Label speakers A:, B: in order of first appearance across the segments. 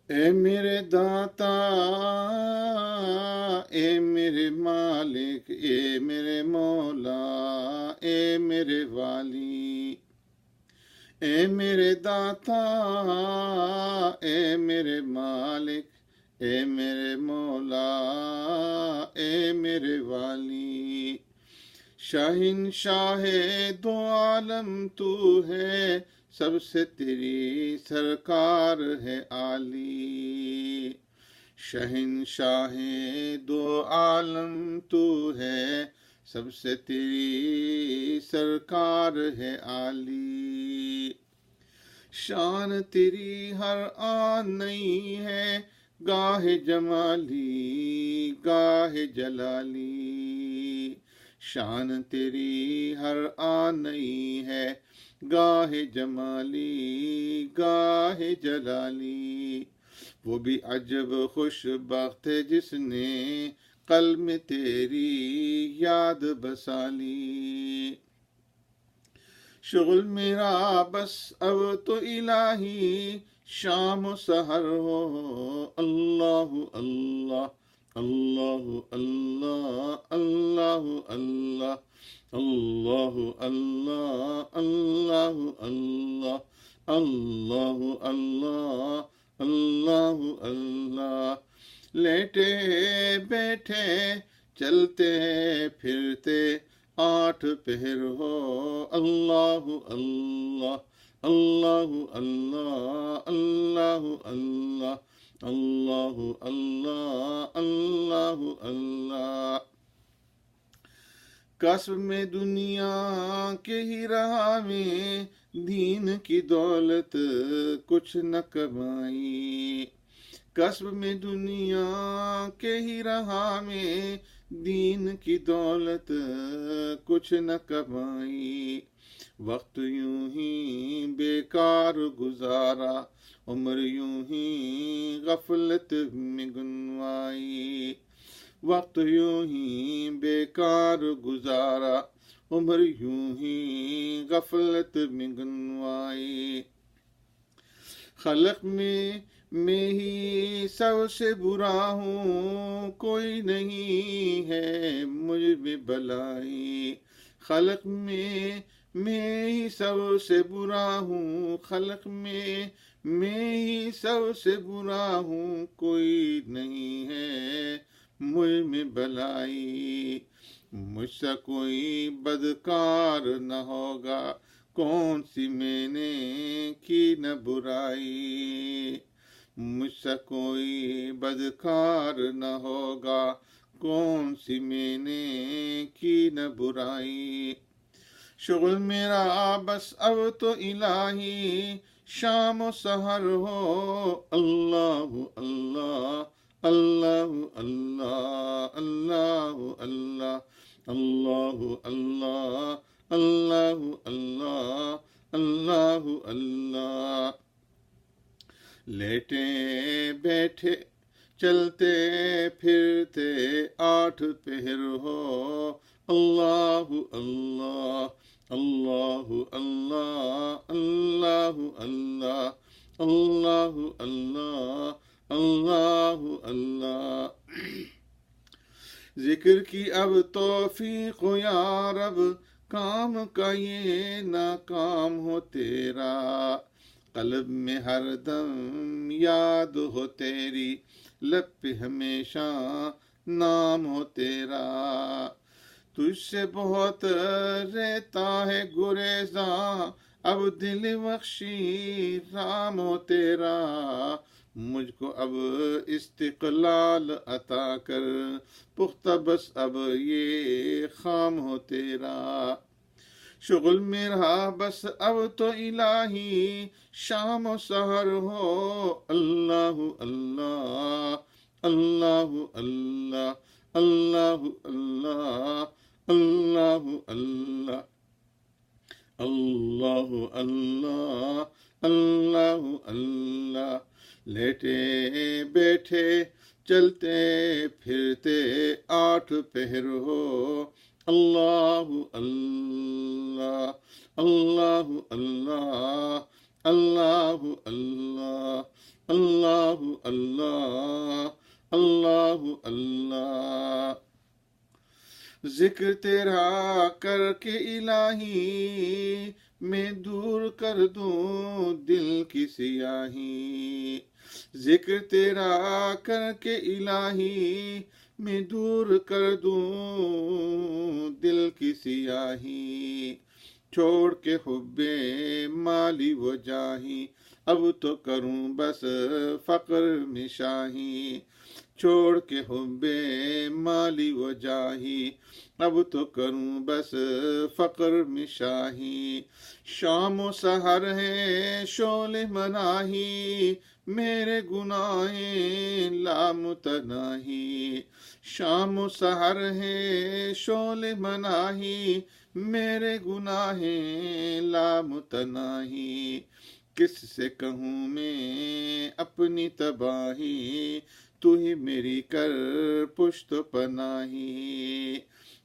A: اے میرے داتا، اے میرے مالک، اے میرے مولا، اے میرے والی، اے میرے داتا، اے میرے مالک، اے میرے مولا، اے میرے والی، شاہنشاہ دو عالم تو ہے، سب سے تیری سرکار ہے عالی، شہنشاہ دو عالم تو ہے، سب سے تیری سرکار ہے عالی، شان تیری ہر آن نئی ہے، گاہ جمالی گاہ جلالی، شان تیری ہر آن نئی ہے، گاہ جمالی گاہ جلالی، وہ بھی عجب خوش بخت ہے جس نے قلب میں تیری یاد بسالی، شغل میرا بس اب تو الہی شام و سحر ہو، اللہ اللہ اللہ اللہ اللہ اللہ اللہ اللہ اللہ اللہ اللہ اللہ اللہ، لیٹے بیٹھے چلتے پھرتے آٹھ پہر ہو، اللہ اللہ اللہ اللہ اللہ اللہ اللہ اللہ اللہ اللہ، کسب میں دنیا کے ہی راہ میں دین کی دولت کچھ نہ کمائی، کسب میں دنیا کے ہی راہ میں دین کی دولت کچھ نہ کمائی، وقت یوں ہی بیکار گزارا، عمر یوں ہی غفلت میں گنوائی، وقت یوں ہی بیکار گزارا، عمر یوں ہی غفلت میں گنوائی، خلق میں ہی سب سے برا ہوں، کوئی نہیں ہے مجھ میں بلائی، خلق میں ہی سب سے برا ہوں، خلق میں ہی سب سے برا ہوں، کوئی نہیں ہے مجھ میں بلائی، مجھ سے کوئی بدکار نہ ہوگا، کون سی میں نے کی نہ برائی، مجھ سے کوئی بدکار نہ ہوگا، کون سی میں نے کی نہ برائی، شغل میرا بس اب تو الہی شام و سحر ہو، اللہ اللہ اللہ اللہ اللہ اللہ اللہ اللہ اللہ اللہ اللہ اللہ، لیٹے بیٹھے چلتے پھرتے آٹھ پہر ہو، اللہ اللہ اللہ اللہ اللہ اللہ اللہ اللہ اللہ اللہ، ذکر کی اب توفیق ہو یا رب، کام کا یہ ناکام ہو تیرا، قلب میں ہر دم یاد ہو تیری، لب پہ ہمیشہ نام ہو تیرا، تجھ سے بہت رہتا ہے گریزاں، اب دل بخشی رام ہو تیرا، مجھ کو اب استقلال عطا کر، پختہ بس اب یہ خام ہو تیرا، شغل میرا بس اب تو الہی شام و سحر ہو، اللہ اللہ اللہ اللہ اللہ اللہ اللہ اللہ اللہ اللہ اللہ اللہ، لیٹے بیٹھے چلتے پھرتے آٹھ پہر ہو، اللہ اللہ اللہ اللہ اللہ اللہ اللہ ذکر تیرا کر کے الہی میں دور کر دوں دل کی سیاہی، ذکر تیرا کر کے الہی میں دور کر دوں دل کی سیاہی، چھوڑ کے حب مالی و جاہی اب تو کروں بس فقر میں شاہی، چھوڑ کے حب مالی و جاہی اب تو کروں بس فقر میں شاہی، شام و سحر ہے شعلہ مناہی میرے گناہیں لامتناہی، شام و سحر ہے شعلہ مناہی میرے گناہیں لامتناہی، کس سے کہوں میں اپنی تباہی تو ہی میری کر پشت پناہی،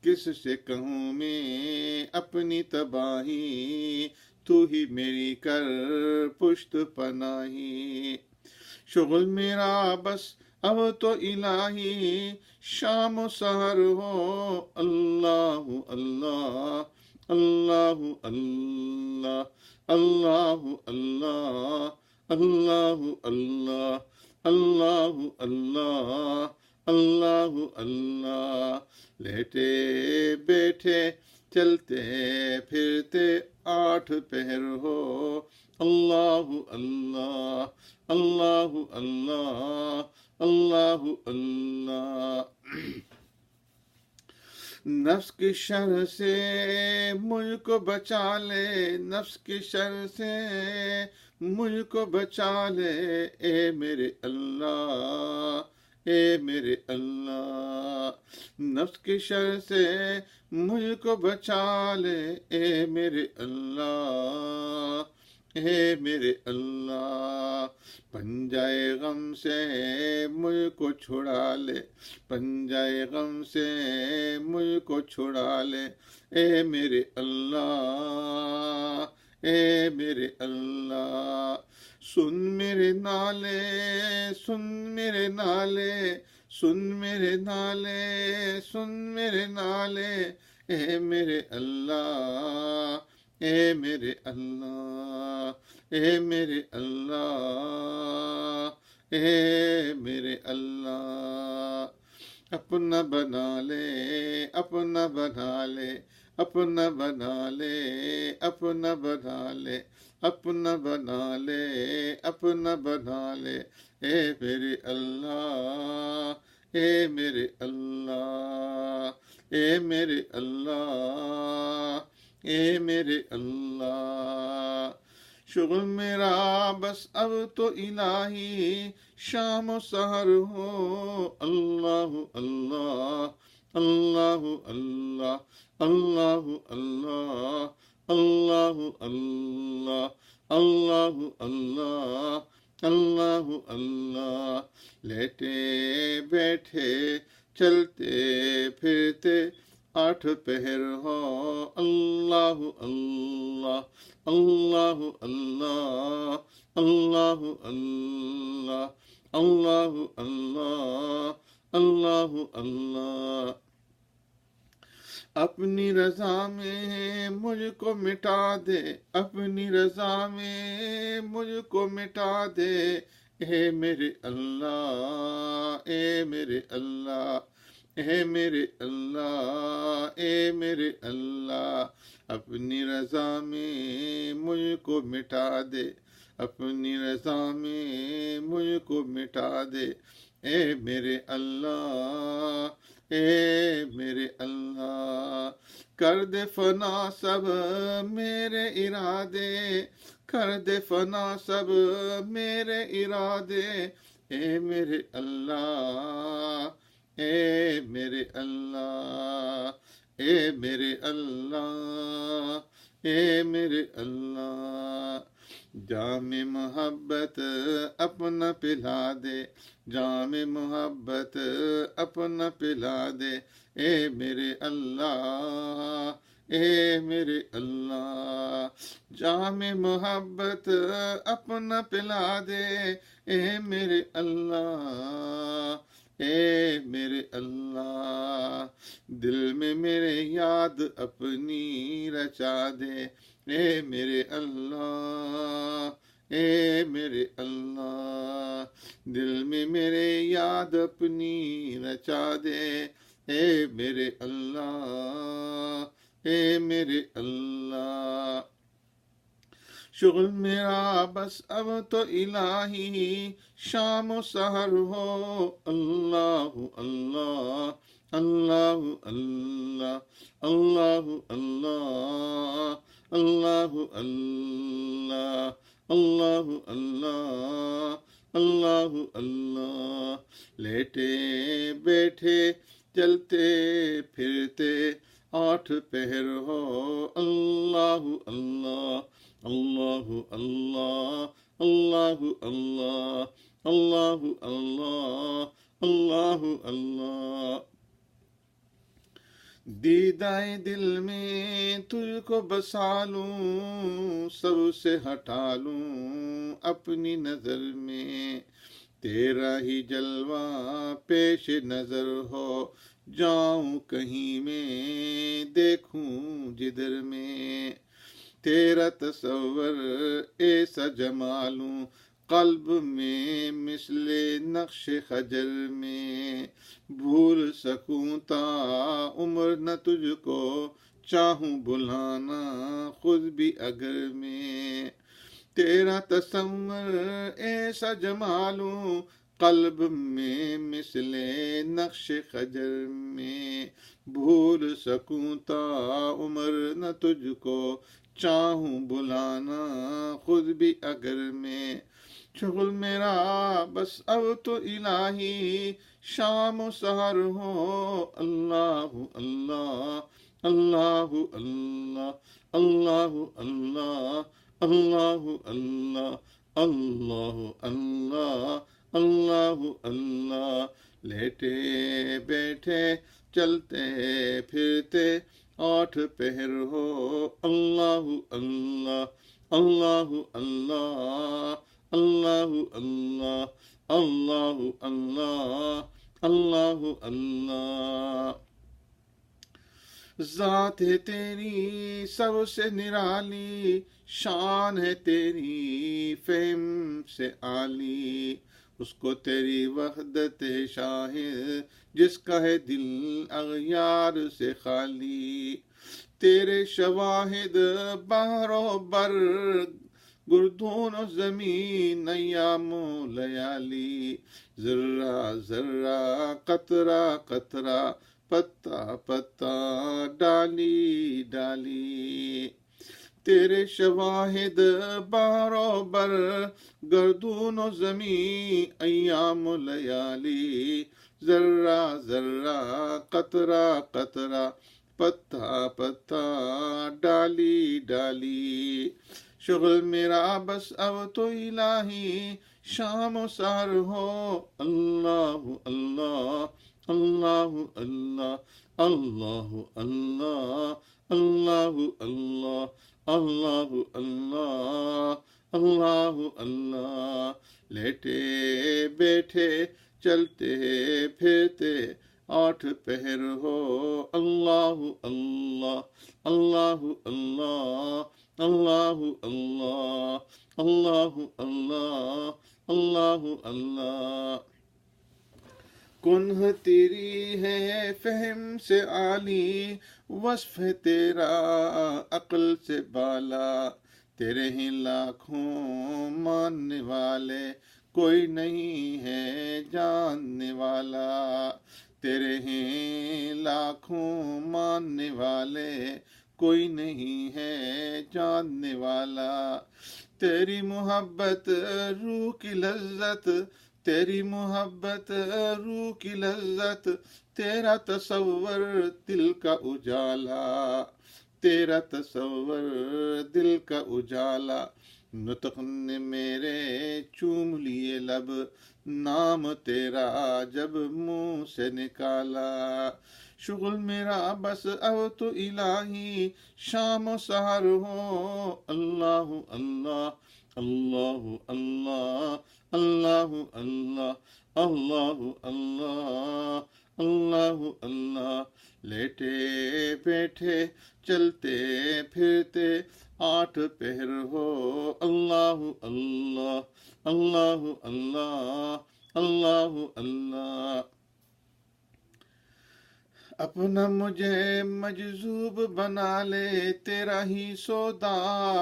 A: کس سے کہوں میں اپنی تباہی تو ہی میری کر پشت پناہی، شغل میرا بس اب تو الہی شام و سحر ہو اللہ اللہ اللہ اللہ اللہ اللہ اللہ اللہ اللہ اللہ اللہ اللہ، لیٹے بیٹھے چلتے پھرتے 8 پہر ہو اللہ اللہ اللہ اللہ اللہ اللہ، نفس کی شر سے مجھ کو بچا لے، نفس کی شر سے مجھ کو بچا لے اے میرے اللہ اے میرے اللہ، نفس کی شر سے مجھ کو بچا لے اے میرے اللہ اے میرے اللہ، پنجائے غم سے مجھ کو چھڑا لے، پنجائے غم سے مجھ کو چھڑا لے اے میرے اللہ اے میرے اللہ، سن میرے نالے سن میرے نالے سن میرے نالے سن میرے نالے اے میرے اللہ اے میرے اللہ اے میرے اللہ اے میرے اللہ، اپنا بنا لے اپنا بنا لے اپنا بنا لے اپنا بنا لے اپنا بنا لے اپنا بنا لے اے میرے اللہ اے میرے اللہ اے میرے اللہ اے میرے اللہ، شغل میرا بس اب تو الہی شام و سحر ہو اللہ اللہ اللہ اللہ اللہ اللہ اللہ اللہ اللہ اللہ اللہ اللہ، لیٹے بیٹھے چلتے پھرتے 8 پہر ہو اللہ اللہ اللہ اللہ اللہ اللہ اللہ اللہ اللہ اللہ، اپنی رضا میں مجھ کو مٹا دے اپنی رضا میں مجھ کو مٹا دے اے میرے اللہ اے میرے اللہ اے میرے اللہ اے میرے اللہ، اپنی رضا میں مجھ کو مٹا دے اپنی رضا میں مجھ کو مٹا دے اے میرے اللہ اے میرے اللہ، کر دے فنا سب میرے ارادے کر دے فنا سب میرے ارادے اے میرے اللہ اے میرے اللہ اے میرے اللہ اے میرے اللہ، جام محبت اپنا پلا دے جام محبت اپنا پلا دے اے میرے اللہ اے میرے اللہ، جام محبت اپنا پلا دے اے میرے اللہ اے میرے اللہ، دل میں میرے یاد اپنی رچا دے، اے میرے اللہ، اے میرے اللہ، دل میں میرے یاد اپنی رچا دے، اے میرے اللہ، اے میرے اللہ۔ شغل میرا بس اب تو الہی شام و سحر ہو، اللہ اللہ، اللہ اللہ، اللہ اللہ، اللہ اللہ، اللہ اللہ، اللہ اللہ، لیٹے بیٹھے چلتے پھرتے آٹھ پہر ہو، اللہ اللہ، اللہ اللہ، اللہ اللہ، اللہ اللہ، اللہ اللہ۔ دیدائے دل میں تجھ کو بسا لوں، سب سے ہٹا لوں اپنی نظر میں، تیرا ہی جلوہ پیش نظر ہو، جاؤں کہیں میں دیکھوں جدھر میں، تیرا تصور ایسا جمالوں قلب میں مثل نقش خجر میں، بھول سکوں تا عمر نہ تجھ کو، چاہوں بلانا خود بھی اگر میں، تیرا تصور ایسا جمالوں قلب میں مثل نقش خجر میں، بھول سکوں تا عمر نہ تجھ کو، چاہوں بلانا خود بھی اگر میں، شغل میرا بس اب تو الہی شام و سحر ہو، اللہ اللہ، اللہ اللہ، اللہ اللہ، اللہ اللہ، اللہ اللہ، اللہ اللہ، لیٹے بیٹھے چلتے پھرتے آٹھ پہر ہو، اللہ اللہ، اللہ اللہ، اللہ اللہ، اللہ اللہ، اللہ اللہ۔ ذات ہے تیری سب سے نرالی، شان ہے تیری فہم سے عالی، اس کو تیری وحدت شاہد جس کا ہے دل اغیار سے خالی، تیرے شواہد بحر و بر، گردون و زمین ایام و لیالی، ذرہ ذرہ قطرہ قطرہ پتا پتا ڈالی ڈالی، تیرے شواہد بحر و بر، گردون و زمین ایام و لیالی، ذرہ ذرہ قطرہ قطرہ پتا پتا ڈالی ڈالی، شغل میرا بس اب تو الہی شام و سحر ہو، اللہ اللہ، اللہ اللہ، اللہ اللہ، اللہ اللہ، اللہ اللہ، اللہ اللہ، لیٹے بیٹھے چلتے پھرتے آٹھ پہر ہو، اللہ اللہ، اللہ اللہ، اللہ اللہ، اللہ اللہ، اللہ اللہ، کنہ تیری ہے فہم سے عالی، وصف ہے تیرا عقل سے بالا، تیرے ہی لاکھوں ماننے والے کوئی نہیں ہے جاننے والا، تیرے ہی لاکھوں ماننے والے کوئی نہیں ہے جاننے والا، تیری محبت روح کی لذت، تیری محبت روح کی لذت، تیرا تصور دل کا اجالا، تیرا تصور دل کا اجالا، نطق نے میرے چوم لیے لب، نام تیرا جب منہ سے نکالا، شغل میرا بس اب تو الہی شام و سحر ہو، اللہ اللہ اللہ اللہ اللہ اللہ اللہ اللہ اللہ اللہ، لیٹے بیٹھے چلتے پھرتے آٹھ پہر ہو، اللہ اللہ اللہ اللہ اللہ اللہ۔ اپنا مجھے مجذوب بنا لے، تیرا ہی سودا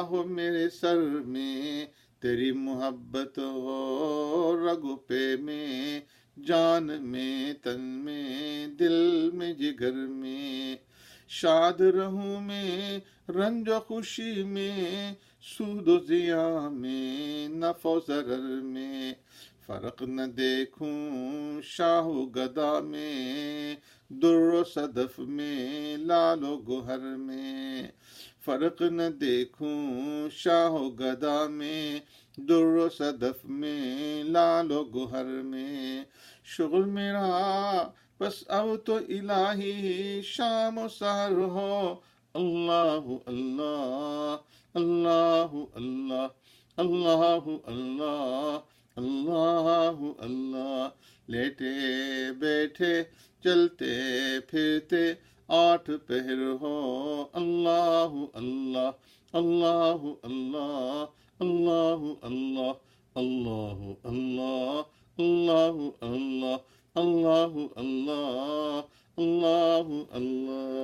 A: ہو میرے سر میں، تیری محبت ہو رگ پہ میں، جان میں تن میں دل میں جگر میں، شاد رہوں میں رنج و خوشی میں، سود و ضیاء میں نفع و ضرر میں، فرق نہ دیکھوں شاہ و گدا میں، در و صدف میں لال و گوہر میں، فرق نہ دیکھوں شاہ و گدا میں، در و صدف میں لال و گوہر میں، شغل میرا بس اب تو الہی شام و سحر ہو، اللہ اللہ اللہ اللہ اللہ اللہ اللہ اللہ، لیٹے بیٹھے چلتے پھرتے آٹھ پہر ہو، اللہ اللہ اللہ اللہ اللہ اللہ اللہ اللہ اللہ اللہ اللہ اللہ اللہ اللہ۔